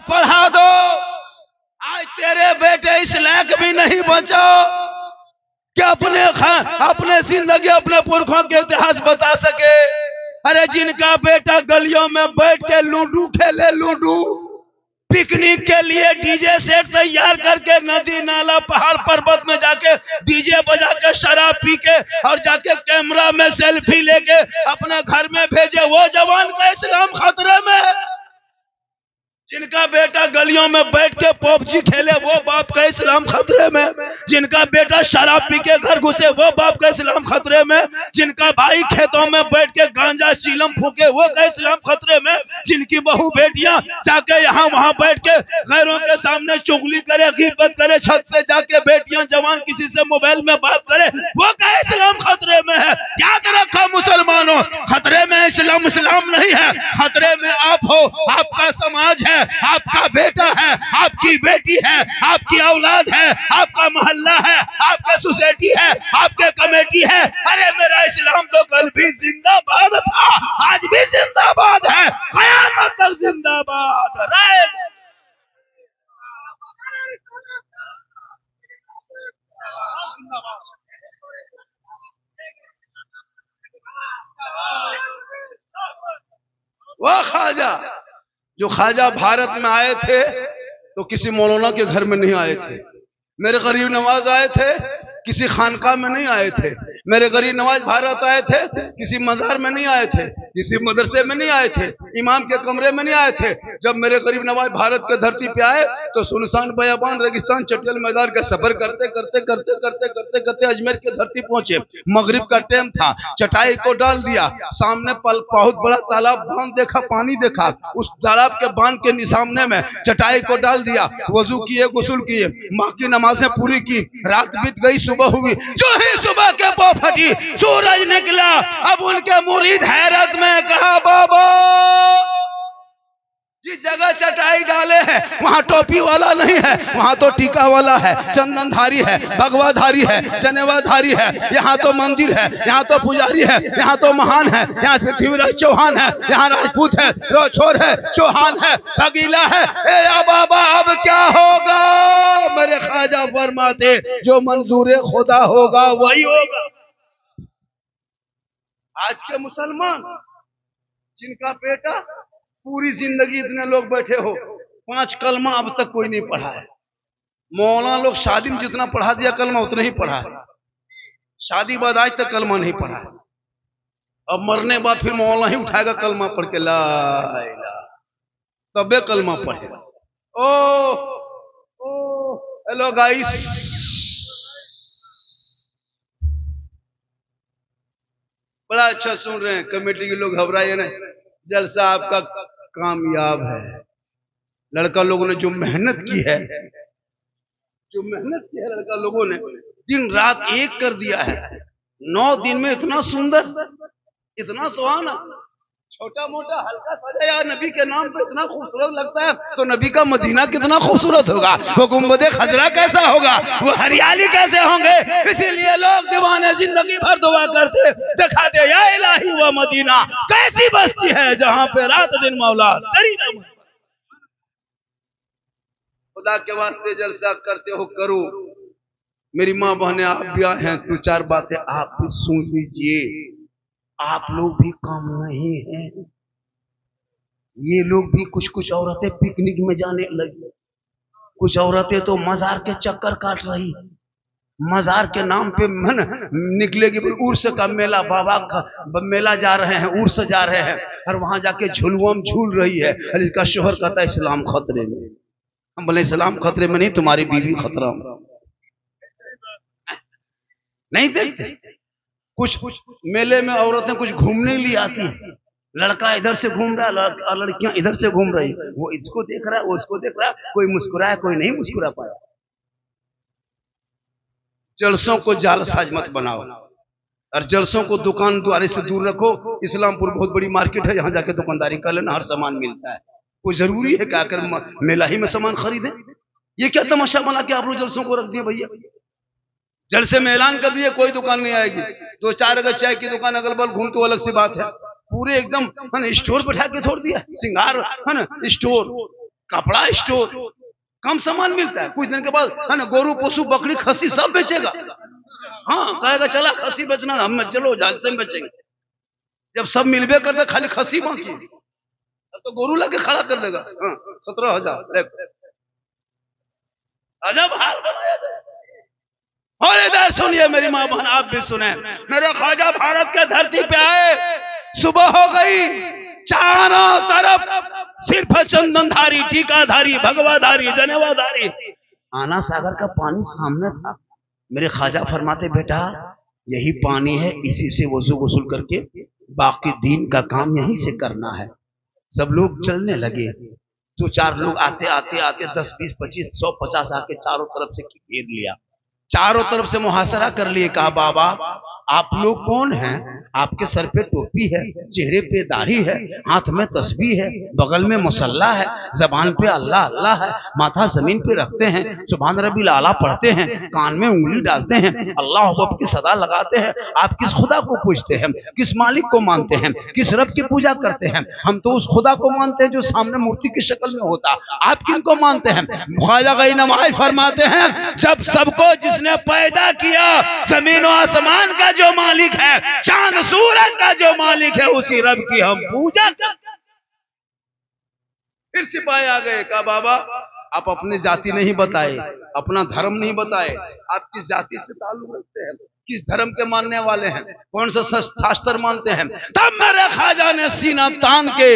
पढ़ा दो। आज तेरे बेटे इस लायक भी नहीं बचो कि अपने जिंदगी अपने पुरखों के इतिहास बता सके। अरे जिनका बेटा गलियों में बैठ के लूडो खेले, लूडो पिकनिक के लिए डीजे सेट तैयार करके नदी नाला पहाड़ पर्वत में जाके डीजे बजा के शराब पी के और जाके कैमरा में सेल्फी लेके अपने घर में भेजे, वो जवान का इस्लाम खतरे में है। जिनका बेटा गलियों में बैठ के पबजी खेले, वो बाप का इस्लाम खतरे में। जिनका बेटा शराब पी के घर घुसे, वो बाप का इस्लाम खतरे में। जिनका भाई खेतों में बैठ के गांजा चीलम फूके, वो का इस्लाम खतरे में। जिनकी बहू बेटियां जाके यहाँ वहां बैठ के गैरों के सामने चुगली करे, गीबत करे, छत पे जाके बेटियां जवान किसी से मोबाइल में बात करे, वो का इस्लाम खतरे में है। याद रखो मुसलमानों, खतरे में इस्लाम नहीं है, खतरे में आप हो, आपका समाज है, आपका बेटा है, आपकी बेटी है, आपकी औलाद है, आपका मोहल्ला है, आपका सोसाइटी है, आपके कमेटी है। अरे मेरा इस्लाम तो कल भी जिंदाबाद था, आज भी जिंदाबाद है, कयामत तक जिंदाबाद रहे। वह ख्वाजा जो ख्वाजा भारत में आए थे तो किसी मौलाना के घर में नहीं आए थे। मेरे गरीब नवाज आए थे, किसी खानका में नहीं आए थे। मेरे गरीब नवाज भारत आए थे, किसी मजार में नहीं आए थे, किसी मदरसे में नहीं आए थे, इमाम के कमरे में नहीं आए थे। जब मेरे गरीब नवाज भारत के धरती पे आए तो सुनसान बयाबान रेगिस्तान चटियल मैदान का सफर करते करते करते करते करते करते अजमेर के धरती पहुंचे। मगरिब का टाइम था, चटाई को डाल दिया, सामने बहुत बड़ा तालाब बांध देखा, पानी देखा, उस तालाब के बांध के सामने में चटाई को डाल दिया, वजू किए, गुस्ल किए, माँ की नमाजें पूरी की। रात बीत गई, सुबह हुई, जो ही सुबह के पौ फटी, सूरज निकला। अब उनके मुरीद हैरत में कहा, बाबा जिस जगह चटाई डाले हैं वहां टोपी वाला नहीं है, वहां तो टीका वाला है, चंदनधारी है, भगवाधारी है, जनेवाधारी है। यहाँ तो मंदिर है, यहाँ तो पुजारी है, यहाँ तो महान है, यहाँ पृथ्वीराज चौहान है, यहाँ राजपूत है, रोछोर है, चौहान है, भगीला है। ए बाबा अब क्या होगा? मेरे ख्वाजा फरमाते जो मंजूर खुदा होगा वही होगा। आज के मुसलमान जिनका बेटा पूरी जिंदगी, इतने लोग बैठे हो, 5 कलमा अब तक कोई नहीं पढ़ा है। मौलाना लोग शादी में जितना पढ़ा दिया कलमा उतना ही पढ़ा है, शादी बाद आज तक कलमा नहीं पढ़ा है। अब मरने बाद फिर मौलाना ही उठाएगा कलमा पढ़ के, ला इलाहा, तबे कलमा पढ़ेगा। ओ हेलो गाइस, बड़ा अच्छा सुन रहे हैं, कमेटी के लोग घबराए ना, जलसा आपका कामयाब है। लड़का लोगों ने जो मेहनत की है, लड़का लोगों ने दिन रात एक कर दिया है। 9 दिन में इतना सुंदर, इतना सुहाना, छोटा मोटा हल्का सजाया नबी के नाम पे इतना खूबसूरत लगता है, तो नबी का मदीना कितना खूबसूरत होगा, वो गुंबदे खजरा कैसा होगा, वो हरियाली कैसे होंगे। इसीलिए लोग दीवाने जिंदगी भर दुआ करते, दिखा दे या इलाही वो मदीना कैसी बस्ती है जहां पे रात दिन मौला तेरी रहमत। खुदा के वास्ते जलसा करते हो करो। मेरी माँ बहने आप भी आए हैं, 2-4 बातें आप भी सुन लीजिए। आप लोग भी कम नहीं हैं, ये लोग भी कुछ औरतें पिकनिक में जाने लगी, कुछ औरतें तो मजार के चक्कर काट रही, मजार के नाम पे मन निकलेगी उर्स का मेला, बाबा का मेला जा रहे हैं, उर्स जा रहे हैं, और वहां जाके झुलुआ में झूल रही है। और इसका शोहर कहता है इस्लाम खतरे में। हम बोले इस्लाम खतरे में नहीं, तुम्हारी बीवी खतरा में। नहीं देखते कुछ मेले में औरतें कुछ घूमने के लिए आती हैं, लड़का इधर से घूम रहा है और लड़कियां इधर से घूम रही, वो इसको देख रहा है, वो इसको देख रहा है, कोई मुस्कुराया कोई नहीं मुस्कुरा पाया। जलसों को जालसाज मत बनाओ, और जलसों को दुकान द्वारे से दूर रखो। इस्लामपुर बहुत बड़ी मार्केट है, यहाँ जाके दुकानदारी कर लेना, हर सामान मिलता है। कोई जरूरी है कि आकर मेला ही में सामान खरीदें? ये क्या तमाशा बना के आप लोग जलसों को रख दिए भैया? जलसे में ऐलान कर दिए कोई दुकान नहीं आएगी, 2-4 अगर चाय की दुकान अगल बगल घूम तो अलग सी बात है, पूरे एकदम है ना स्टोर बैठा के छोड़ दिया, सिंगार है ना स्टोर, कपड़ा स्टोर, कम सामान मिलता है। कुछ दिन के बाद है ना गोरू पशु बकरी खस्सी सब बेचेगा। हाँ कहेगा चला खस्सी बेचना, हम चलो झांसे में बेचेंगे। जब सब मिलबे करते खाली खस्सी बाकी, तो गोरू लाके खड़ा कर देगा। हाँ 17,000। अजब हाल बनाया था। और इधर सुनिए मेरी माँ बहन, आप भी सुने। मेरे ख्वाजा भारत के धरती पे आए, सुबह हो गई, चारों तरफ सिर्फ चंदनधारी, टीकाधारी, भगवाधारी, जनेवाधारी, आना सागर का पानी सामने था। मेरे ख्वाजा फरमाते बेटा यही पानी है, इसी से वजू गुस्ल करके बाकी दिन का काम यहीं से करना है। सब लोग चलने लगे। तो चार लोग आते आते आते 10, 20, 25, 100, 50 आके चारों तरफ से घेर लिया, चारों तरफ से मुहासरा कर लिए। कहा बाबा आप लोग कौन हैं? आपके सर पे टोपी है, चेहरे पे दाढ़ी है, हाथ में तस्बीह है, बगल में मुसल्ला है, जबान पे अल्लाह अल्लाह है, माथा जमीन पे रखते हैं, सुभान रब्बिल आला पढ़ते हैं, कान में उंगली डालते हैं, अल्लाह अकबर की सदा लगाते हैं। आप किस खुदा को पूछते हैं? किस मालिक को मानते हैं? किस रब की पूजा करते हैं? हम तो उस खुदा को मानते हैं जो सामने मूर्ति की शक्ल में होता। आप किनको मानते हैं? ख्वाजा गई नमाज फरमाते हैं जब सबको जिसने पैदा किया, जमीन और आसमान का जो मालिक है, चांद सूरज का जो मालिक है, उसी रब की हम पूजा करते। फिर सिपाही आ गए। कहा बाबा आप अपनी जाति नहीं बताए, अपना धर्म नहीं बताए, आप किस जाति से ताल्लुक रखते हैं, किस धर्म के मानने वाले हैं, कौन सा शास्त्र मानते हैं? तब मेरे ख्वाजा ने सीना तान के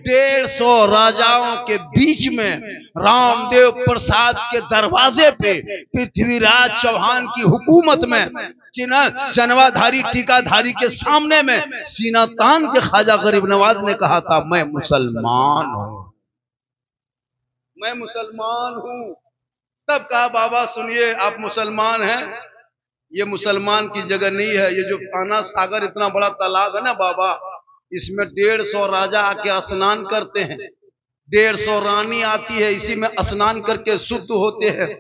150 राजाओं के बीच में रामदेव प्रसाद के दरवाजे पे पृथ्वीराज चौहान की हुकूमत में जनवाधारी टीकाधारी के सामने में सीना तान के ख्वाजा गरीब नवाज ने कहा था मैं मुसलमान हूं, मैं मुसलमान हूं। तब कहा बाबा सुनिए आप मुसलमान हैं, ये मुसलमान की जगह नहीं है। ये जो आना सागर इतना बड़ा तालाब है ना बाबा, इसमें 150 राजा आके स्नान करते हैं, 150 रानी आती है, इसी में स्नान करके शुद्ध होते हैं,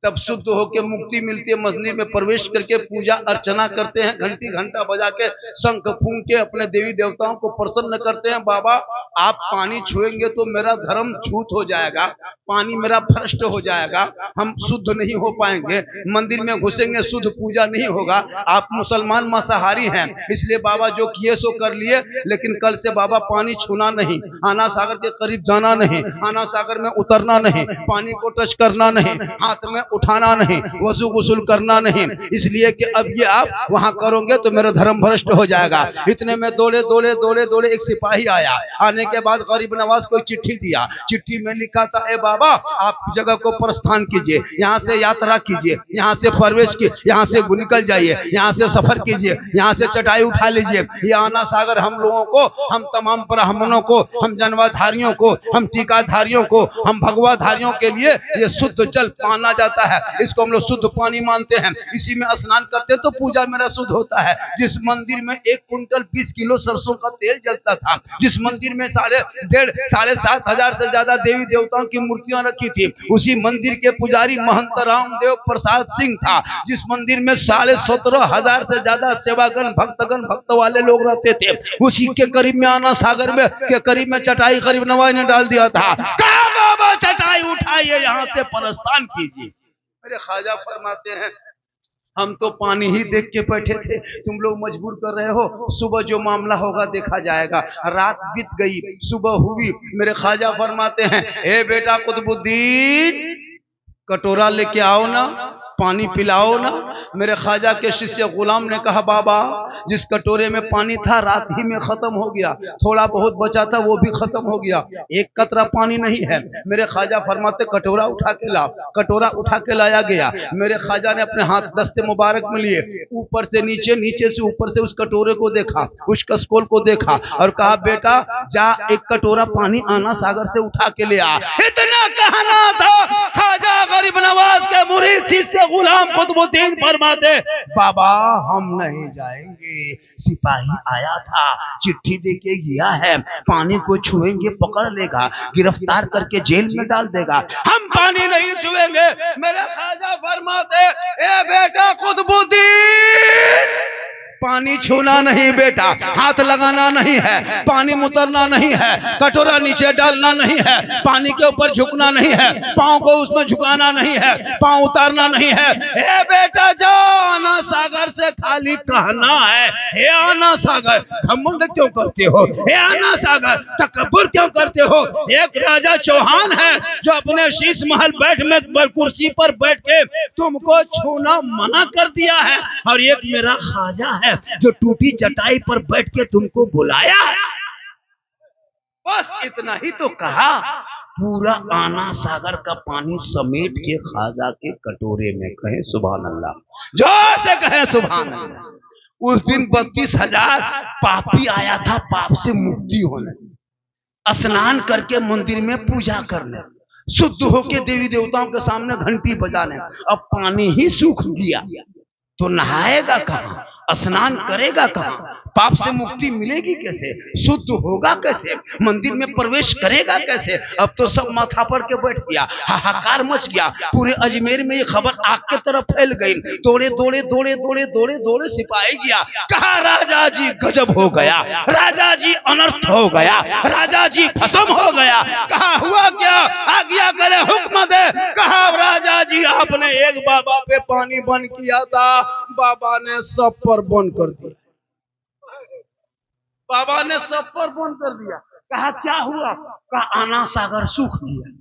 तब शुद्ध होके मुक्ति मिलती है। मस्जिद में प्रवेश करके पूजा अर्चना करते हैं, घंटी घंटा बजा के शंख फूंक के अपने देवी देवताओं को प्रसन्न करते हैं। बाबा आप पानी छुएंगे तो मेरा धर्म छूत हो जाएगा, पानी मेरा भ्रष्ट हो जाएगा, हम शुद्ध नहीं हो पाएंगे, मंदिर में घुसेंगे शुद्ध पूजा नहीं होगा। आप मुसलमान मांसाहारी हैं, इसलिए बाबा जो किए सो कर लिए, लेकिन कल से बाबा पानी छूना नहीं, आना सागर के करीब जाना नहीं, आना सागर में उतरना नहीं, पानी को टच करना नहीं, हाथ में उठाना नहीं, वजू गुस्ल करना नहीं, इसलिए कि अब ये आप वहां करोगे तो मेरा धर्म भ्रष्ट हो जाएगा। इतने में दौड़े दौड़े दौड़े दौड़े एक सिपाही आया। आने के बाद गरीब नवाज को चिट्ठी दिया। चिट्ठी में लिखा था ए बाबा आप जगह को प्रस्थान कीजिए, यहाँ से यात्रा कीजिए, यहाँ से प्रवेश की, यहाँ से निकल जाइए, यहाँ से सफर कीजिए, यहाँ से चटाई उठा लीजिए। ये आना सागर हम लोगों को, हम तमाम ब्राह्मणों को, हम जनवाधारियों को, हम टीकाधारियों को, हम भगवाधारियों के लिए ये शुद्ध जल माना जाता है, इसको हम लोग शुद्ध पानी मानते हैं, इसी में स्नान करते हैं तो पूजा मेरा शुद्ध होता है। जिस मंदिर में 1 कुंटल 20 किलो सरसों का तेल जलता था, जिस मंदिर में 7,500 से ज्यादा देवी देवताओं की मूर्तियां रखी थी, उसी मंदिर के पुजारी महंत रामदेव प्रसाद सिंह था। जिस मंदिर में 17,500 से ज्यादा सेवागण भक्तगण भक्त वाले लोग रहते थे, उसी के करीब में आना सागर में के करीब में चटाई गरीब नवाज ने डाल दिया था। कहा बाबा चटाई उठाइए, यहाँ से प्रस्थान कीजिए। मेरे ख्वाजा फरमाते हैं हम तो पानी ही देख के बैठे थे, तुम लोग मजबूर कर रहे हो, सुबह जो मामला होगा देखा जाएगा। रात बीत गई, सुबह हुई। मेरे ख्वाजा फरमाते हैं ए बेटा कुतुबुद्दीन कटोरा लेके आओ ना, पानी पिलाओ ना। मेरे ख्वाजा के शिष्य गुलाम ने कहा बाबा जिस कटोरे में पानी था रात ही में खत्म हो गया, थोड़ा बहुत बचा था वो भी खत्म हो गया, एक कतरा पानी नहीं है। मेरे ख्वाजा फरमाते कटोरा उठा के ला। कटोरा उठा के लाया गया। मेरे ख्वाजा ने अपने हाथ दस्ते मुबारक में लिए, ऊपर से नीचे, नीचे से ऊपर से उस कटोरे को देखा, उस कसकोल को देखा और कहा बेटा जा एक कटोरा पानी आना सागर से उठा के ले आ। इतना कहना था। ख्वाजा गरीब नवाज के मुरीद शिष्य गुलाम कुतुबुद्दीन फरमाते बाबा हम नहीं जाएंगे, सिपाही आया था, चिट्ठी देके गया है, पानी को छुएंगे पकड़ लेगा, गिरफ्तार करके जेल में डाल देगा, हम पानी नहीं छुएंगे। मेरे ख्वाजा फरमाते ए बेटा कुतुबुद्दीन पानी छूना नहीं बेटा, हाथ लगाना नहीं है, पानी में उतरना नहीं है, कटोरा नीचे डालना नहीं है, पानी के ऊपर झुकना नहीं है, पाँव को उसमें झुकाना नहीं है, पाँव उतारना नहीं है। हे बेटा जाओ, आना सागर से खाली कहना है, हे आना सागर घमंड क्यों करते हो, हे आना सागर तकब्बुर क्यों करते हो। एक राजा चौहान है जो अपने शीश महल में कुर्सी पर बैठ के तुमको छूना मना कर दिया है, और एक मेरा ख्वाजा है जो टूटी चटाई पर बैठ के तुमको बुलाया है। बस इतना ही तो कहा, पूरा आना सागर का पानी समेट के ख्वाजा के कटोरे में। कहे सुभान अल्लाह, जोर से कहे सुभान अल्लाह। उस दिन 32,000 पापी आया था पाप से मुक्ति होने, स्नान करके मंदिर में पूजा करने, शुद्ध होके देवी देवताओं के सामने घंटी बजाने। अब पानी ही सूख गया तो नहाएगा कहाँ, स्नान करेगा कहाँ, पाप से मुक्ति मिलेगी कैसे, शुद्ध होगा कैसे, मंदिर में प्रवेश करेगा कैसे। अब तो सब माथा पर के बैठ गया, हाहाकार मच गया। पूरे अजमेर में ये खबर आग के तरफ फैल गई। दौड़े दौड़े दौड़े दौड़े दौड़े दौड़े सिपाही गया, कहा राजा जी गजब हो गया, राजा जी अनर्थ हो गया, राजा जी भस्म हो गया। कहा हुआ क्या, आज्ञा करे हुक्म दे। कहा राजा जी आपने एक बाबा पे पानी बंद किया था, बाबा ने सब पर बंद कर दिया, बाबा ने सब पर बंद कर दिया। कहा क्या हुआ, कहा आना सागर सूख गया।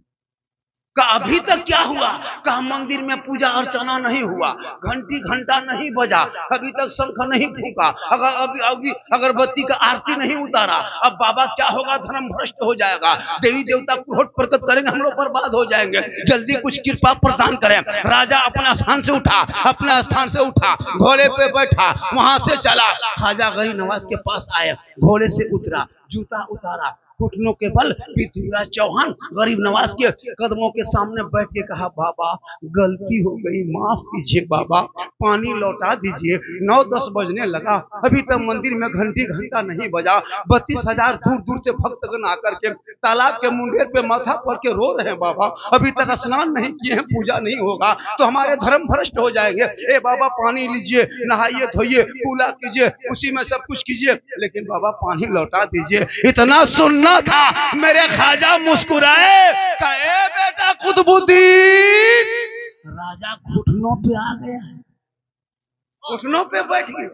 कहा अभी तक क्या हुआ, कहा मंदिर में पूजा अर्चना नहीं हुआ, घंटी घंटा नहीं बजा, अभी तक शंख नहीं फूका, अभी अगरबत्ती का आरती नहीं उतारा। अब बाबा क्या होगा, धर्म भ्रष्ट हो जाएगा, देवी देवता कुहट प्रकट करेंगे, हम लोग बर्बाद हो जाएंगे, जल्दी कुछ कृपा प्रदान करें। राजा अपने स्थान से उठा, अपने स्थान से उठा, घोड़े पे बैठा, वहां से चला, ख्वाजा गरीब नवाज के पास आया, घोड़े से उतरा, जूता उतारा, घुटनों के बल पृथ्वीराज चौहान गरीब नवाज के कदमों के सामने बैठ के कहा बाबा गलती हो गई, माफ कीजिए बाबा, पानी लौटा दीजिए। 9-10 बजने लगा, अभी तक मंदिर में घंटी घंटा नहीं बजा। 32,000 दूर दूर से भक्तगण आकर के तालाब के मुंडेर पे माथा पड़ के रो रहे हैं, बाबा अभी तक स्नान नहीं किए हैं, पूजा नहीं होगा तो हमारे धर्म भ्रष्ट हो जाएंगे। ए बाबा पानी लीजिए, नहाइए धोइए, पूजा कीजिए, उसी में सब कुछ कीजिए, लेकिन बाबा पानी लौटा दीजिए। इतना सुनना था, मेरे ख्वाजा मुस्कुराए, कहे बेटा कुतुबुद्दीन। राजा घुटनों पे आ गया, घुटनों पे बैठ गए।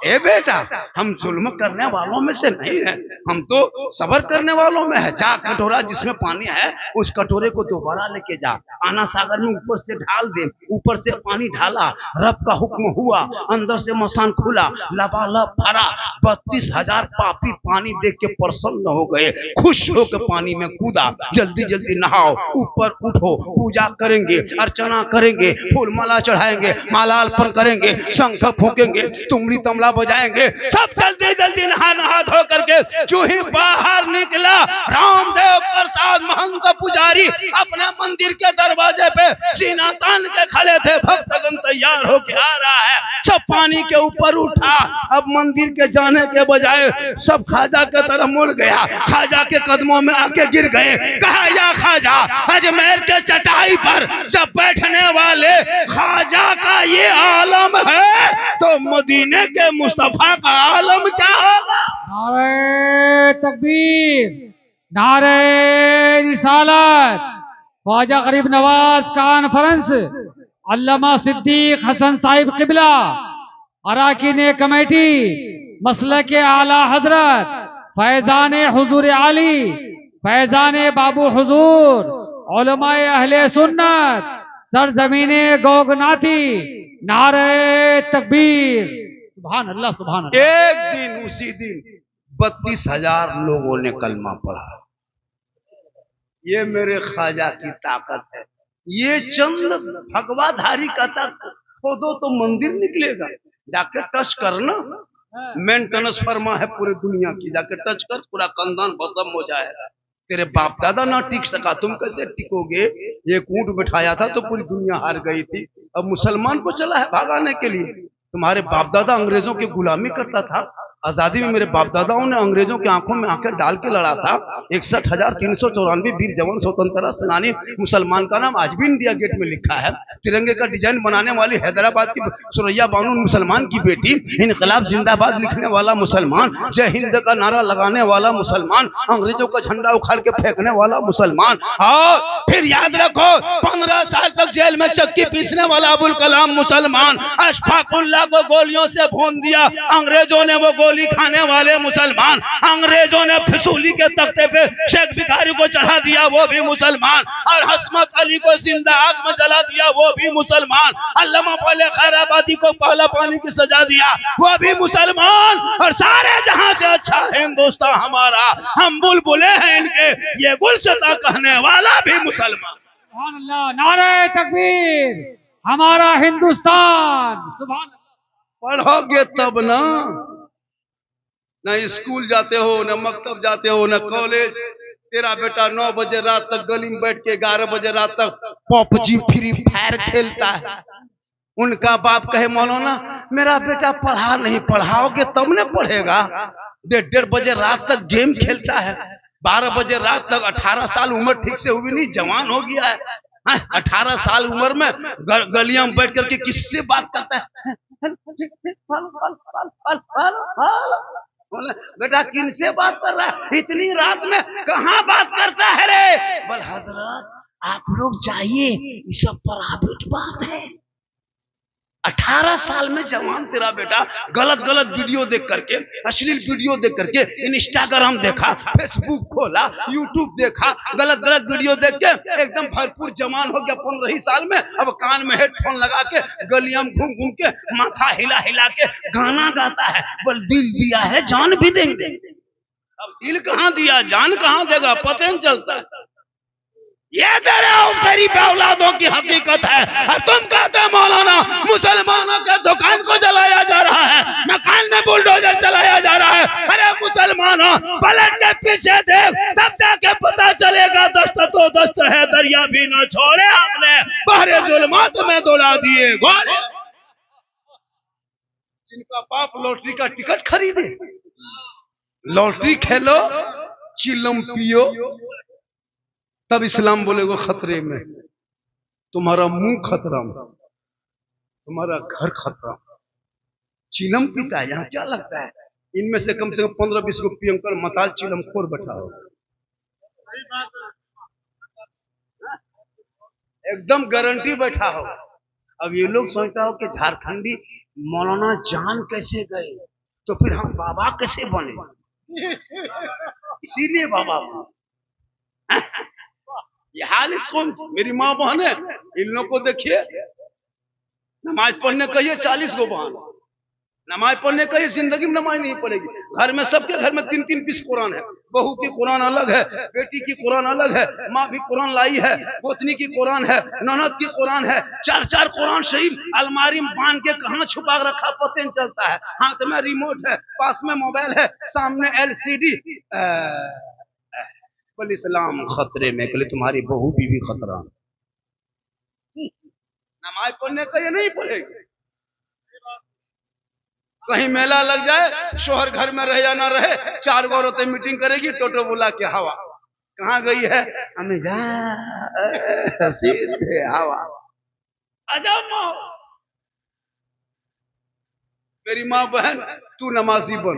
ए बेटा हम जुल्म करने वालों में से नहीं है, हम तो सबर करने वालों में है। जा कटोरा जिसमें पानी है उस कटोरे को दोबारा लेके जा, आना सागर में ऊपर से ढाल दे। ऊपर से पानी ढाला, रब का हुक्म हुआ, अंदर से मसान खुला, लबालब भरा। 32,000 पापी पानी देख के प्रसन्न हो गए, खुश होकर पानी में कूदा। जल्दी जल्दी नहाओ, ऊपर उठो, पूजा करेंगे, अर्चना करेंगे, फूल माला चढ़ाएंगे, माला अर्पण करेंगे, शंख फूकेंगे, तुमरी तमला बजाएंगे। सब जल्दी जल्दी नहा धो करके जो ही बाहर निकला, रामदेव प्रसाद महंत पुजारी अपने मंदिर के दरवाजे पे सीना तान के खड़े थे। भक्तगण तैयार होके आ रहा है, सब पानी के ऊपर उठा। अब मंदिर के जाने के बजाय सब ख्वाजा के तरफ मुड़ गया, ख्वाजा के कदमों में आके गिर गए। कहा या ख्वाजा, अजमेर के चटाई पर जब बैठने वाले ख्वाजा का ये आलम है तो मदीने के मुस्तफा का आलम क्या होगा। नारे तकबीर, नारे रिसालत। ख्वाजा गरीब नवाज कॉन्फ्रेंस, अल्लामा सिद्दीक हसन साहिब किबला, अराकीन कमेटी, मसलक के आला हजरत फैजान हुजूर आली, फैजान बाबू हुजूर, उलमाए अहले सुन्नत, सरजमीने गौगनाथी, नारे तकबीर, सुभान अल्लाह सुभान अल्लाह। एक दिन उसी दिन 32,000 लोगों ने कलमा पढ़ा। ये मेरे ख्वाजा की ताकत है। ये चंद भगवाधारी का तक खोदो तो मंदिर निकलेगा, जाके टच करना। मेंटेनेंस फर्मा है पूरी दुनिया की, जाके टच कर, पूरा कंदन भस्म हो जाएगा। तेरे बाप दादा ना टिक सका, तुम कैसे टिकोगे। एक ऊंट बिठाया था तो पूरी दुनिया हार गई थी, अब मुसलमान को चला है भागाने के लिए। तुम्हारे बाप दादा अंग्रेजों की गुलामी करता था, आजादी में मेरे बाप दादाओं ने अंग्रेजों की आंखों में आंखें डाल के लड़ा था। 61,394 वीर जवान स्वतंत्रता सेनानी मुसलमान का नाम आज भी इंडिया गेट में लिखा है। तिरंगे का डिजाइन बनाने वाली हैदराबाद की सुरैया बानू मुसलमान की बेटी, इनकलाब जिंदाबाद लिखने वाला मुसलमान, जय हिंद का नारा लगाने वाला मुसलमान, अंग्रेजों का झंडा उखाड़ के फेंकने वाला मुसलमान। और फिर याद रखो 15 साल तक जेल में चक्की पीसने वाला अबुल कलाम मुसलमान, अशफाकुल्लाह को गोलियों से भून दिया अंग्रेजों ने, वो गोली खाने वाले मुसलमान। अंग्रेजों ने फिसूली के तख्ते पे शेख भिखारी को चढ़ा दिया, वो भी मुसलमान। और हस्मत अली को जिंदा आग में जला दिया, वो भी मुसलमान। अल्लामा फौले खैराबादी को पहला पानी की सजा दिया, वो भी मुसलमान। और सारे जहां से अच्छा हिंदुस्तान हमारा, हम बुलबुले हैं इनके, ये गुलशता कहने वाला भी मुसलमान। सुभान अल्लाह, नारे तकबीर, हमारा हिंदुस्तान। सुभान। पढ़ोगे तब ना, न स्कूल जाते हो, न मकतब जाते हो, न कॉलेज। तेरा बेटा 9 बजे रात तक गली में बैठ के 11 बजे रात तक पबजी फ्री फायर खेलता है। उनका बाप कहे मौलाना मेरा बेटा पढ़ा नहीं, पढ़ाओगे तब न पढ़ेगा। 1:30 बजे रात तक गेम खेलता है, 12 बजे रात तक। 18 साल उम्र ठीक से हुई नहीं, जवान हो गया है। 18 साल उम्र में गलियां में बैठ करके किससे बात करता है? बेटा किनसे बात कर रहा है इतनी रात में, कहाँ बात करता है रे? बोल हजरत आप लोग जाइए, ये सब प्राइवेट बात है। 18 साल में जवान तेरा बेटा गलत गलत वीडियो देख करके, अश्लील वीडियो देख करके, इंस्टाग्राम देखा, फेसबुक खोला, यूट्यूब देखा, गलत गलत वीडियो देख के एकदम भरपूर जवान हो गया 15 ही साल में। अब कान में हेडफोन लगा के गलियां में घूम घूम के माथा हिला हिला के गाना गाता है। बोल दिल दिया है जान भी देंगे। अब दिल कहाँ दिया, जान कहाँ देगा, पता नहीं चलता है। ये तेरी औलादों की हकीकत है। अब तुम कहते हो मौलाना मुसलमानों के दुकान को जलाया जा रहा है, मकान में बुलडोजर चलाया जा रहा है। अरे मुसलमानों पलट के पीछे देख, तब जाके पता चलेगा दस्त तो दस्त है, दरिया भी न छोड़े हमने, बहरे जुल्मात में दौड़ा दिए गोले। जिनका बाप लॉटरी का टिकट खरीदे, लॉटरी खेलो, चिलम पियो, तब इस्लाम बोलेगा खतरे में। तुम्हारा मुंह खतरा में, तुम्हारा घर खतरा में। चिलम पीता है, यहाँ क्या लगता है? इनमें से कम 15-20 को पियंकर मताल चिलम खोर बैठा हो, एकदम गारंटी बैठा हो। अब ये लोग सोचता हो कि झारखंडी मौलाना जान कैसे गए, तो फिर हम बाबा कैसे बने? इसीलिए बाबा ये हाल इसको। मेरी माँ बहन है, इन लोग को देखिए, नमाज पढ़ने कहिए 40 को बहन, नमाज पढ़ने कहिए जिंदगी में नमाज नहीं पढ़ेगी। घर में सबके घर में 3-3 पीस कुरान है, बहू की कुरान अलग है, बेटी की कुरान अलग है, माँ भी कुरान लाई है, पोतनी की कुरान है, ननद की कुरान है, 4-4 कुरान शरीफ अलमारी में बांध के कहाँ छुपा रखा पता नहीं चलता है। हाथ में रिमोट है, पास में मोबाइल है, सामने LCD। इस्लाम खतरे में, के लिए तुम्हारी बहू बीवी खतरा। नमाज पढ़ने का ये नहीं पढ़ेगी। कहीं मेला लग जाए, शोहर घर में रहे या ना रहे, 4 औरतें मीटिंग करेगी, टोटो बुला के हवा कहाँ गई है, हमें जा सीधे हवा आजा। मेरी माँ बहन तू नमाजी बन,